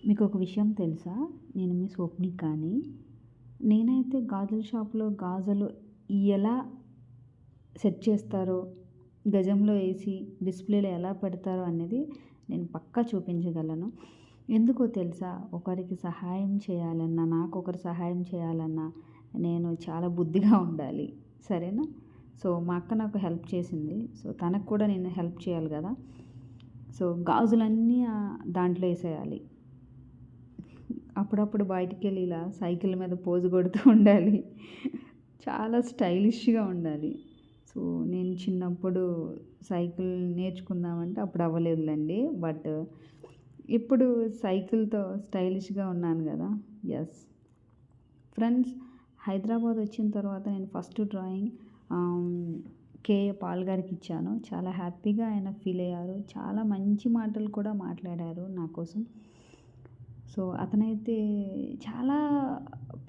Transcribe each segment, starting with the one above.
మీకొక విషయం తెలుసా? నేను మీ స్వప్నిక్ కానీ, నేనైతే గాజుల షాప్‌లో గాజులు ఎలా సెట్ చేస్తారో, గజంలో ఏసి డిస్‌ప్లేలో ఎలా పెడతారో అనేది నేను పక్కా చూపించగలను. ఎందుకో తెలుసా? ఒకరికి సహాయం చేయాలన్నా, నాకొకరు సహాయం చేయాలన్నా, నేను చాలా బుద్ధిగా ఉండాలి. సరేనా? సో, మా అక్క నాకు హెల్ప్ చేసింది. సో, తనకు కూడా నేను హెల్ప్ చేయాలి గదా! సో, గాజులన్నీ దాంట్లో ఏసేయాలి. అప్పుడప్పుడు బయటికెళ్ళి ఇలా సైకిల్ మీద పోజు కొడుతూ ఉండాలి. చాలా స్టైలిష్‌గా ఉండాలి. సో, నేను చిన్నప్పుడు సైకిల్ నేర్చుకుందామంటే అప్పుడు అవ్వలేదులెండి. బట్ ఇప్పుడు సైకిల్‌తో స్టైలిష్‌గా ఉన్నాను గదా! యెస్. ఫ్రెండ్స్, హైదరాబాద్ వచ్చిన తర్వాత నేను ఫస్ట్ డ్రాయింగ్ ఆహ్, కేఏ పాల్ గారికిచ్చాను. చాలా హ్యాపీగా ఆయన ఫీల్ అయ్యారు. చాలా మంచి మాటలు కూడా మాట్లాడారు నా కోసం. సో, అతనైతే చాలా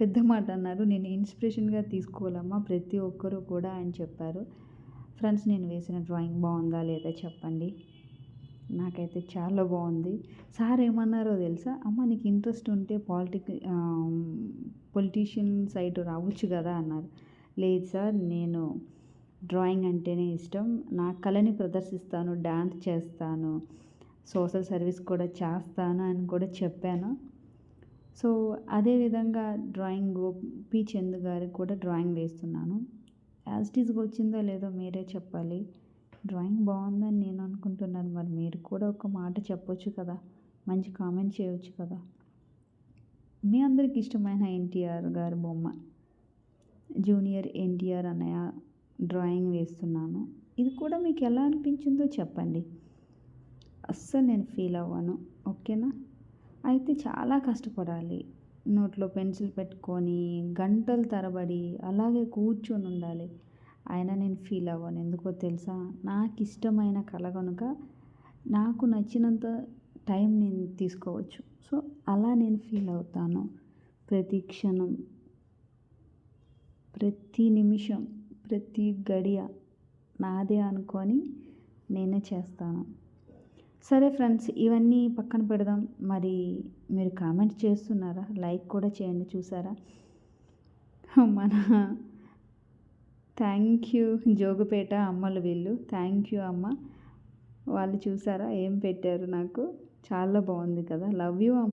పెద్ద మాట అన్నారు. నేను ఇన్‌స్పిరేషన్‌గా తీసుకోవాలమ్మా ప్రతి ఒక్కరు కూడా అని చెప్పారు. ఫ్రెండ్స్, నేను వేసిన డ్రాయింగ్ బావుందా లేదా చెప్పండి. నాకైతే చాలా బావుంది. సార్ ఏమన్నారో తెలుసా? "అమ్మ నీకు ఇంట్రెస్ట్ ఉంటే పొలిటీషియన్ సైడ్ రావచ్చు గదా!" అన్నారు. లేదు సార్, నేను డ్రాయింగ్ అంటేనే ఇష్టం. నా కళని ప్రదర్శిస్తాను, డాన్స్ చేస్తాను, సోషల్ సర్వీస్ కూడా చేస్తాను అని కూడా చెప్పాను. సో, అదే విధంగా డ్రాయింగ్ పి. చందు గారికి కూడా డ్రాయింగ్ వేస్తున్నాను. యాజ్ ఇట్ ఈజ్‌గా వచ్చిందో లేదో మీరే చెప్పాలి. డ్రాయింగ్ బావుందని నేను అనుకుంటున్నాను. మరి మీరు కూడా ఒక మాట చెప్పొచ్చు కదా! మంచి కామెంట్ చేయొచ్చు కదా! మీ అందరికి ఇష్టమైన ఎన్టీఆర్ గారి బొమ్మ, జూనియర్ ఎన్టీఆర్ అన్నయ్య డ్రాయింగ్ వేస్తున్నాను. ఇది కూడా మీకు ఎలా అనిపించిందో చెప్పండి. అస్సలు నేను ఫీల్ అవ్వను. ఓకేనా? అయితే చాలా కష్టపడాలి. నోట్లో పెన్సిల్ పెట్టుకొని గంటల తరబడి అలాగే కూర్చొని ఉండాలి. అయినా నేను ఫీల్ అవ్వను. ఎందుకో తెలుసా? నాకిష్టమైన కళ గనుక నాకు నచ్చినంత టైం నేను తీసుకోవచ్చు. సో, అలా నేను ఫీల్ అవుతాను. ప్రతి క్షణం, ప్రతి నిమిషం, ప్రతి గడియ నాదే అనుకొని నేనే చేస్తాను. సరే ఫ్రెండ్స్, ఇవన్నీ పక్కన పెడదాం. మరి మీరు కామెంట్ చేస్తున్నారా? లైక్ కూడా చేయండి. చూసారా? మన థ్యాంక్ యూ జోగుపేట అమ్మలు వీళ్ళు. థ్యాంక్ యూ అమ్మ. వాళ్ళు చూసారా ఏం పెట్టారు నాకు? చాలా బాగుంది కదా! లవ్ యూ అమ్మ.